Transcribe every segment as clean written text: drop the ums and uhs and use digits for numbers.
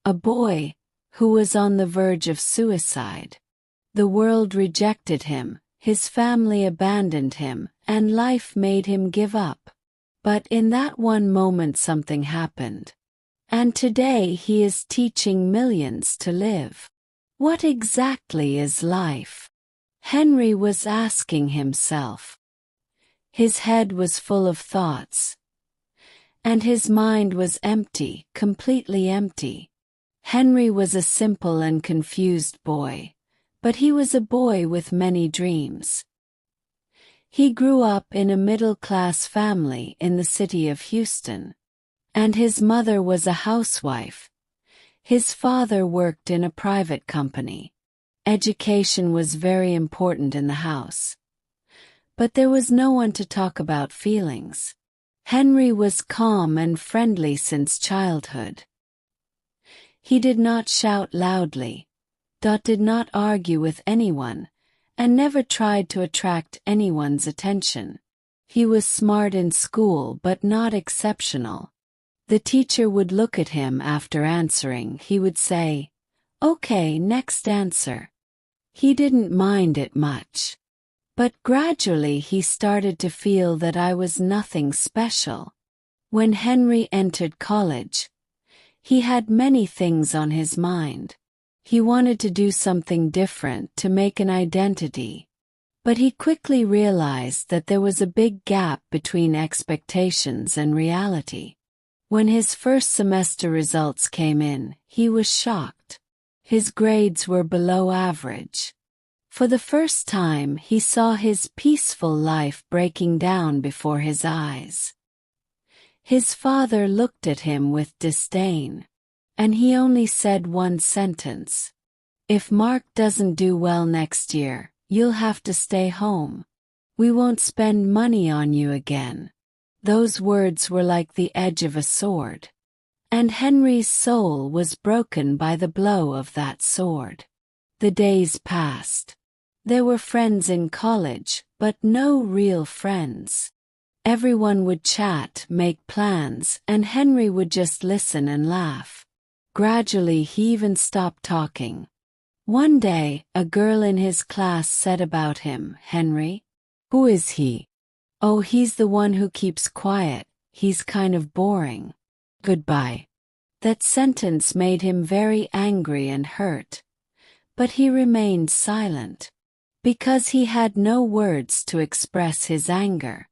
a boy who was on the verge of suicide. The world rejected him, his family abandoned him, and life made him give up. But in that one moment something happened. And today he is teaching millions to live. What exactly is life? Henry was asking himself. His head was full of thoughts. And his mind was empty, completely empty. Henry was a simple and confused boy, but he was a boy with many dreams. He grew up in a middle-class family in the city of Houston, and his mother was a housewife. His father worked in a private company. Education was very important in the house. But there was no one to talk about feelings. Henry was calm and friendly since childhood. He did not shout loudly, did not argue with anyone, and never tried to attract anyone's attention. He was smart in school but not exceptional. The teacher would look at him after answering. He would say, "Okay, next answer." He didn't mind it much. But gradually he started to feel that I was nothing special. When Henry entered college, he had many things on his mind. He wanted to do something different to make an identity. But he quickly realized that there was a big gap between expectations and reality. When his first semester results came in, he was shocked. His grades were below average. For the first time he saw his peaceful life breaking down before his eyes. His father looked at him with disdain. And he only said one sentence. "If Mark doesn't do well next year, you'll have to stay home. We won't spend money on you again." Those words were like the edge of a sword. And Henry's soul was broken by the blow of that sword. The days passed. There were friends in college, but no real friends. Everyone would chat, make plans, and Henry would just listen and laugh. Gradually he even stopped talking. One day, a girl in his class said about him, "Henry? Who is he?" "Oh, he's the one who keeps quiet, he's kind of boring. Goodbye." That sentence made him very angry and hurt. But he remained silent. Because he had no words to express his anger.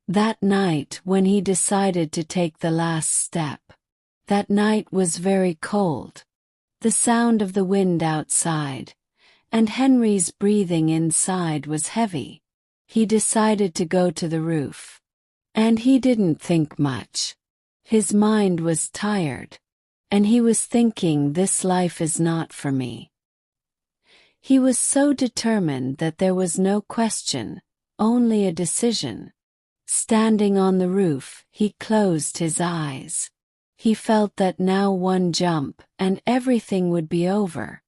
That night when he decided to take the last step. That night was very cold. The sound of the wind outside, and Henry's breathing inside was heavy. He decided to go to the roof. And he didn't think much. His mind was tired. And he was thinking, this life is not for me. He was so determined that there was no question, only a decision. Standing on the roof, he closed his eyes. He felt that now one jump, and everything would be over.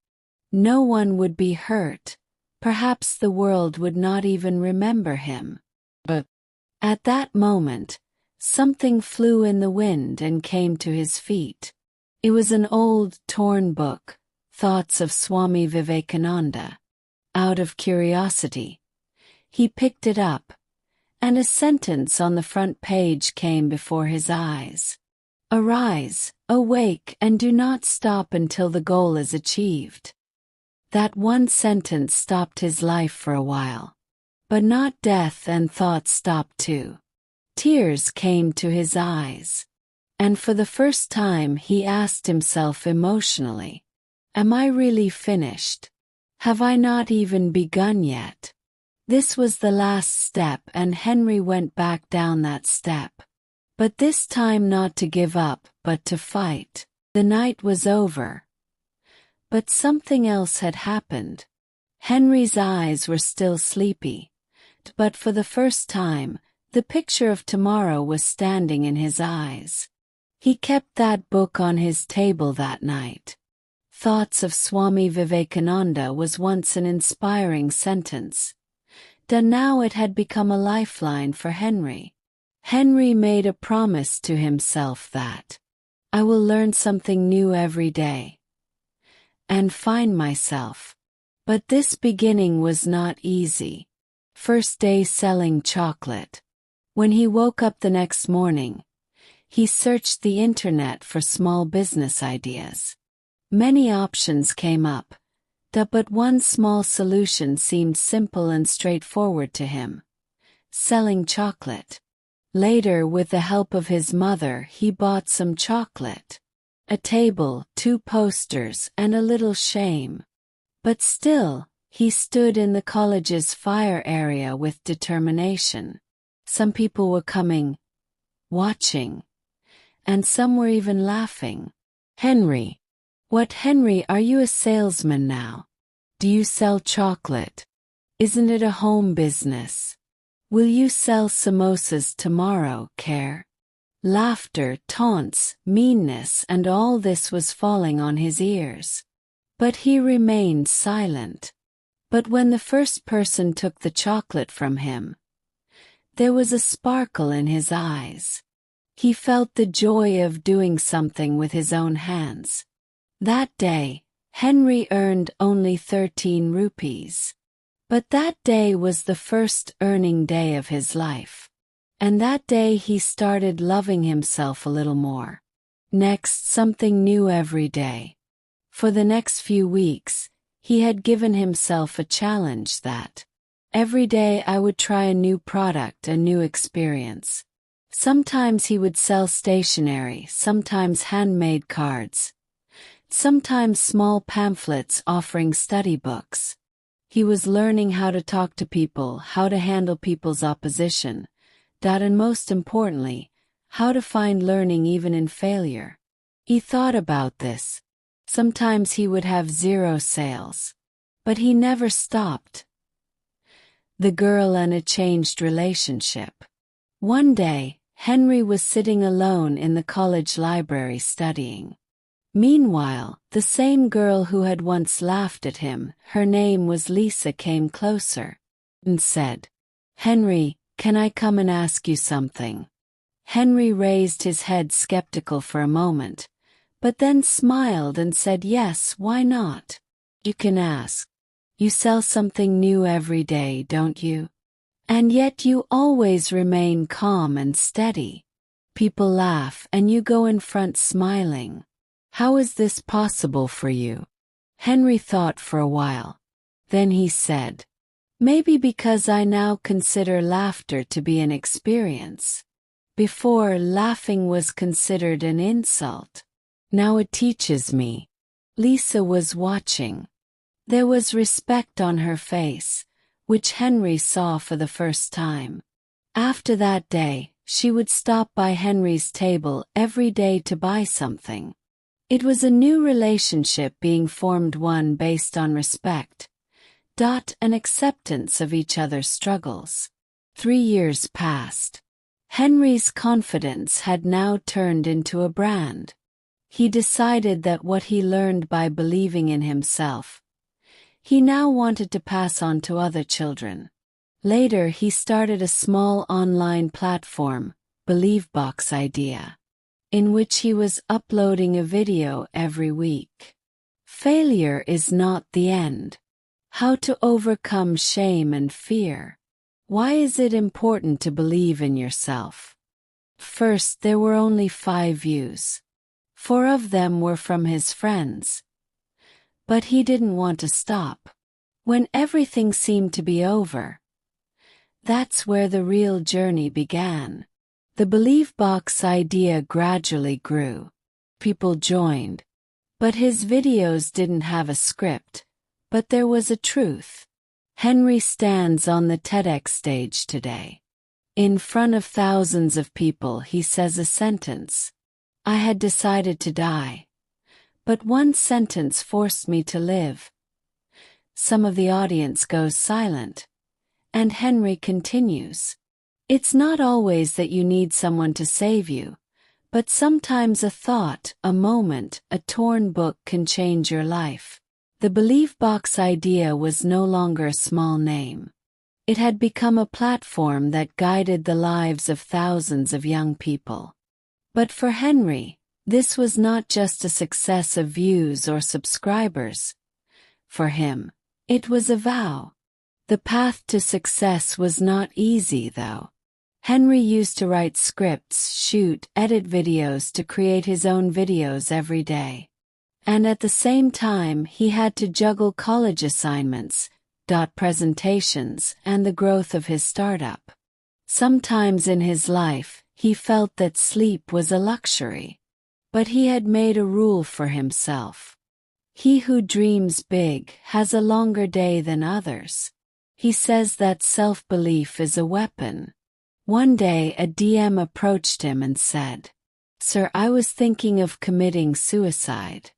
No one would be hurt. Perhaps the world would not even remember him. But at that moment, something flew in the wind and came to his feet. It was an old, torn book, Thoughts of Swami Vivekananda. Out of curiosity, he picked it up, and a sentence on the front page came before his eyes. "Arise, awake, and do not stop until the goal is achieved." That one sentence stopped his life for a while. But not death, and thoughts stopped too. Tears came to his eyes. And for the first time he asked himself emotionally, "Am I really finished? Have I not even begun yet?" This was the last step, and Henry went back down that step. But this time not to give up, but to fight. The night was over. But something else had happened. Henry's eyes were still sleepy. But for the first time, the picture of tomorrow was standing in his eyes. He kept that book on his table that night. Thoughts of Swami Vivekananda was once an inspiring sentence. Now it had become a lifeline for Henry. Henry made a promise to himself that, I will learn something new every day and find myself. But this beginning was not easy. First day selling chocolate. When he woke up the next morning, he searched the internet for small business ideas. Many options came up, but one small solution seemed simple and straightforward to him: selling chocolate. Later, with the help of his mother, he bought some chocolate, a table, 2 posters, and a little shame. But still, he stood in the college's fire area with determination. Some people were coming, watching, and some were even laughing. Henry. What, Henry, are you a salesman now? Do you sell chocolate? Isn't it a home business? Will you sell samosas tomorrow, Care? Laughter, taunts, meanness, and all this was falling on his ears. But he remained silent. But when the first person took the chocolate from him, there was a sparkle in his eyes. He felt the joy of doing something with his own hands. That day, Henry earned only 13 rupees. But that day was the first earning day of his life. And that day he started loving himself a little more. Next, something new every day. For the next few weeks, he had given himself a challenge that every day I would try a new product, a new experience. Sometimes he would sell stationery, sometimes handmade cards, sometimes small pamphlets offering study books. He was learning how to talk to people, how to handle people's opposition, and most importantly, how to find learning even in failure. He thought about this. Sometimes he would have 0 sales. But he never stopped. The girl and a changed relationship. One day, Henry was sitting alone in the college library studying. Meanwhile, the same girl who had once laughed at him, her name was Lisa, came closer and said, "Henry, can I come and ask you something?" Henry raised his head skeptical for a moment, but then smiled and said, "Yes, why not? You can ask. You sell something new every day, don't you? And yet you always remain calm and steady. People laugh and you go in front smiling. How is this possible for you?" Henry thought for a while. Then he said, "Maybe because I now consider laughter to be an experience. Before, laughing was considered an insult. Now it teaches me." Lisa was watching. There was respect on her face, which Henry saw for the first time. After that day, she would stop by Henry's table every day to buy something. It was a new relationship being formed, one based on respect, and acceptance of each other's struggles. 3 years passed. Henry's confidence had now turned into a brand. He decided that what he learned by believing in himself, he now wanted to pass on to other children. Later, he started a small online platform, Believebox Idea, in which he was uploading a video every week. Failure is not the end. How to overcome shame and fear. Why is it important to believe in yourself? First, there were only 5 views. 4 of them were from his friends. But he didn't want to stop. When everything seemed to be over, that's where the real journey began. The Believebox Idea gradually grew. People joined. But his videos didn't have a script, but there was a truth. Henry stands on the TEDx stage today. In front of thousands of people, he says a sentence. "I had decided to die, but one sentence forced me to live." Some of the audience goes silent, and Henry continues. It's not always that you need someone to save you, but sometimes a thought, a moment, a torn book can change your life. The Believebox Idea was no longer a small name. It had become a platform that guided the lives of thousands of young people. But for Henry, This was not just a success of views or subscribers. For him, it was a vow. The path to success was not easy, though. Henry used to write scripts, shoot, edit videos to create his own videos every day. And at the same time, he had to juggle college assignments, presentations, and the growth of his startup. Sometimes in his life, he felt that sleep was a luxury. But he had made a rule for himself. He who dreams big has a longer day than others. He says that self-belief is a weapon. One day a DM approached him and said, "Sir, I was thinking of committing suicide.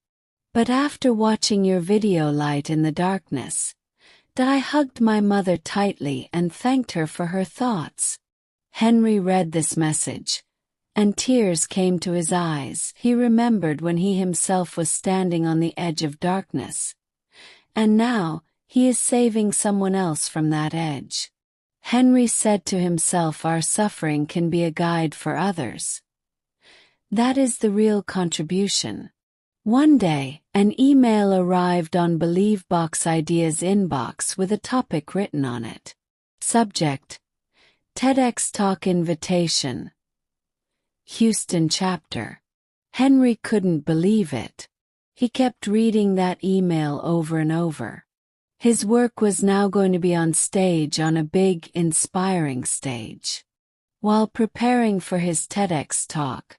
But after watching your video Light in the Darkness, I hugged my mother tightly and thanked her for her thoughts." Henry read this message, and tears came to his eyes. He remembered when he himself was standing on the edge of darkness. And now, he is saving someone else from that edge. Henry said to himself, our suffering can be a guide for others. That is the real contribution. One day, an email arrived on BelieveBox Ideas inbox with a topic written on it. Subject: TEDx Talk Invitation. Houston Chapter. Henry couldn't believe it. He kept reading that email over and over. His work was now going to be on stage, on a big, inspiring stage. While preparing for his TEDx talk,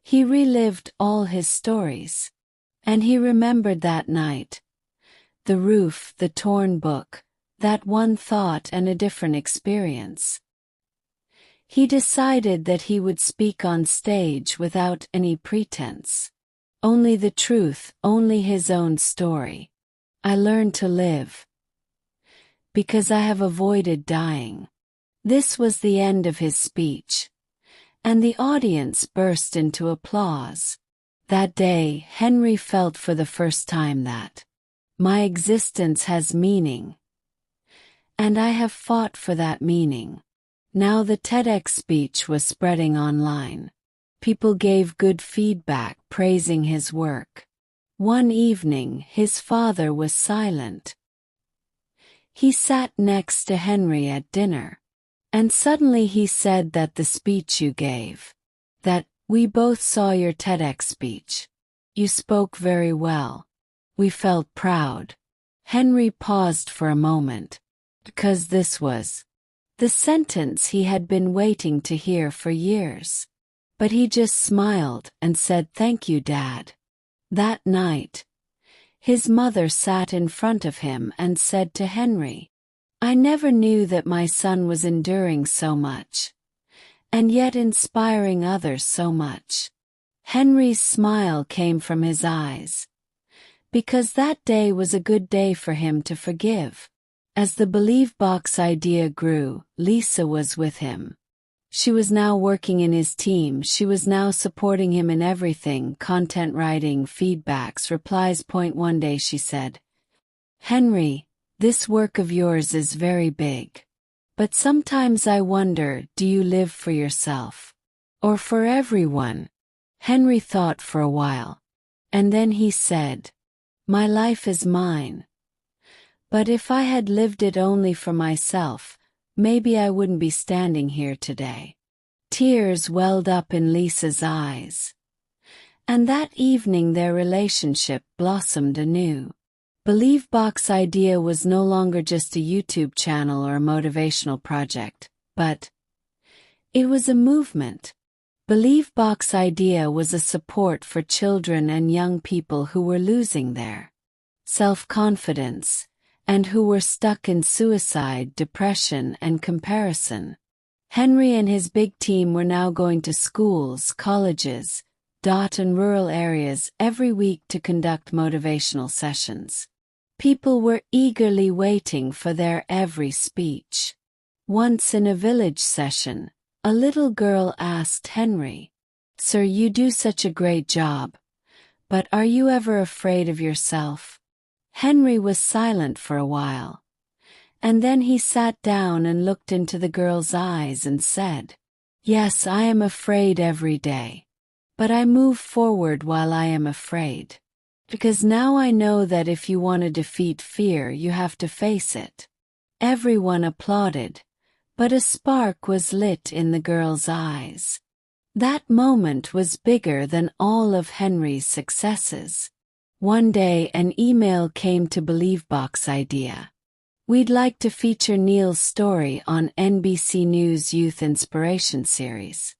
he relived all his stories. And he remembered that night. The roof, the torn book, that one thought and a different experience. He decided that he would speak on stage without any pretense. Only the truth, only his own story. I learned to live because I have avoided dying. This was the end of his speech, and the audience burst into applause. That day, Henry felt for the first time that my existence has meaning, and I have fought for that meaning. Now the TEDx speech was spreading online. People gave good feedback, praising his work. One evening, his father was silent. He sat next to Henry at dinner. And suddenly he said that the speech you gave, that we both saw your TEDx speech. You spoke very well. We felt proud. Henry paused for a moment, because this was the sentence he had been waiting to hear for years. But he just smiled and said, "Thank you, Dad." That night, his mother sat in front of him and said to Henry, "I never knew that my son was enduring so much, and yet inspiring others so much." Henry's smile came from his eyes, because that day was a good day for him to forgive. As the BelieveBox idea grew, Lisa was with him. She was now working in his team. She was now supporting him in everything: content writing, feedbacks, replies. One day she said, "Henry, this work of yours is very big. But sometimes I wonder, do you live for yourself? Or for everyone?" Henry thought for a while. And then he said, "My life is mine. But if I had lived it only for myself, maybe I wouldn't be standing here today." Tears welled up in Lisa's eyes. And that evening their relationship blossomed anew. BelieveBox idea was no longer just a YouTube channel or a motivational project, but it was a movement. BelieveBox idea was a support for children and young people who were losing their self-confidence, and who were stuck in suicide, depression, and comparison. Henry and his big team were now going to schools, colleges, and rural areas every week to conduct motivational sessions. People were eagerly waiting for their every speech. Once in a village session, a little girl asked Henry, "Sir, you do such a great job, but are you ever afraid of yourself?" Henry was silent for a while, and then he sat down and looked into the girl's eyes and said, "Yes, I am afraid every day. But I move forward while I am afraid. Because now I know that if you want to defeat fear, you have to face it. Everyone applauded, but a spark was lit in the girl's eyes. That moment was bigger than all of Henry's successes. One day an email came to BelieveBox Idea. We'd like to feature Neil's story on NBC News Youth Inspiration Series.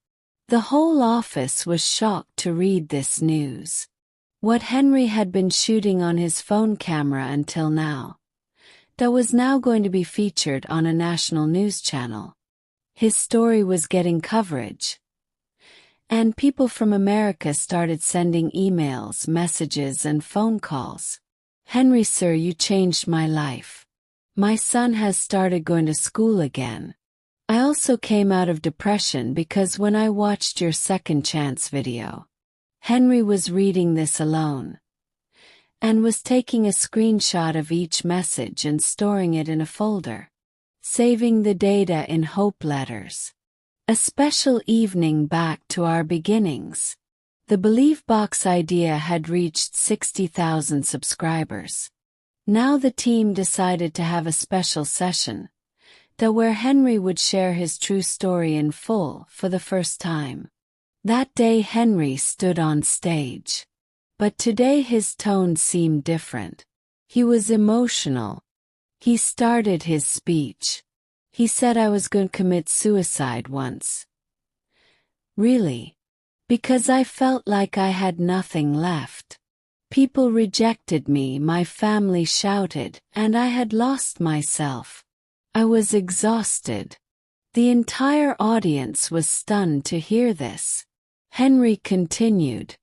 The whole office was shocked to read this news. What Henry had been shooting on his phone camera until now, that was now going to be featured on a national news channel. His story was getting coverage. And people from America started sending emails, messages, and phone calls. Henry, sir, you changed my life. My son has started going to school again. I also came out of depression because when I watched your second chance video. Henry was reading this alone and was taking a screenshot of each message and storing it in a folder, saving the data in hope letters. A special evening back to our beginnings. The BelieveBox Idea had reached 60,000 subscribers. Now the team decided to have a special session, where Henry would share his true story in full for the first time. That day Henry stood on stage. But today his tone seemed different. He was emotional. He started his speech. He said, I was going to commit suicide once. Really? Because I felt like I had nothing left. People rejected me, my family shouted, and I had lost myself. I was exhausted. The entire audience was stunned to hear this. Henry continued.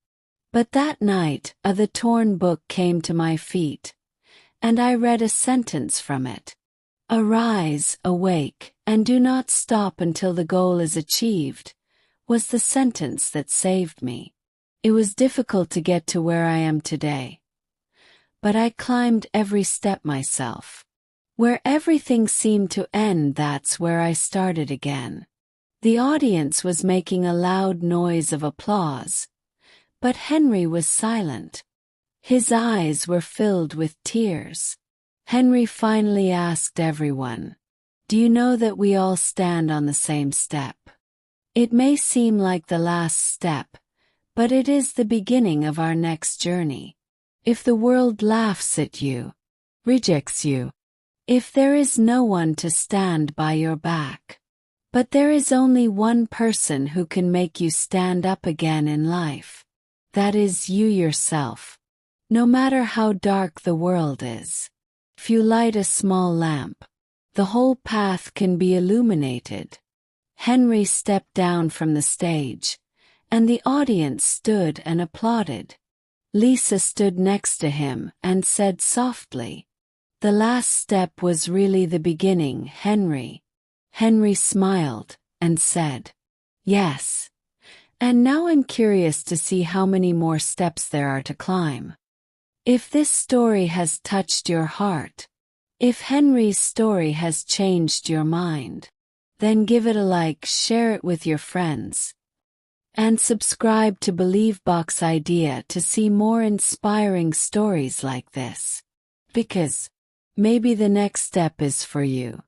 But that night, the torn book came to my feet, and I read a sentence from it. Arise, awake, and do not stop until the goal is achieved, was the sentence that saved me. It was difficult to get to where I am today. But I climbed every step myself. Where everything seemed to end, that's where I started again. The audience was making a loud noise of applause, but Henry was silent. His eyes were filled with tears. Henry finally asked everyone, do you know that we all stand on the same step? It may seem like the last step, but it is the beginning of our next journey. If the world laughs at you, rejects you, if there is no one to stand by your back, but there is only one person who can make you stand up again in life. That is you yourself. No matter how dark the world is, if you light a small lamp, the whole path can be illuminated. Henry stepped down from the stage, and the audience stood and applauded. Lisa stood next to him and said softly, the last step was really the beginning, Henry. Henry smiled and said, yes. And now I'm curious to see how many more steps there are to climb. If this story has touched your heart, if Henry's story has changed your mind, then give it a like, share it with your friends, and subscribe to BelieveBox Idea to see more inspiring stories like this. Because maybe the next step is for you.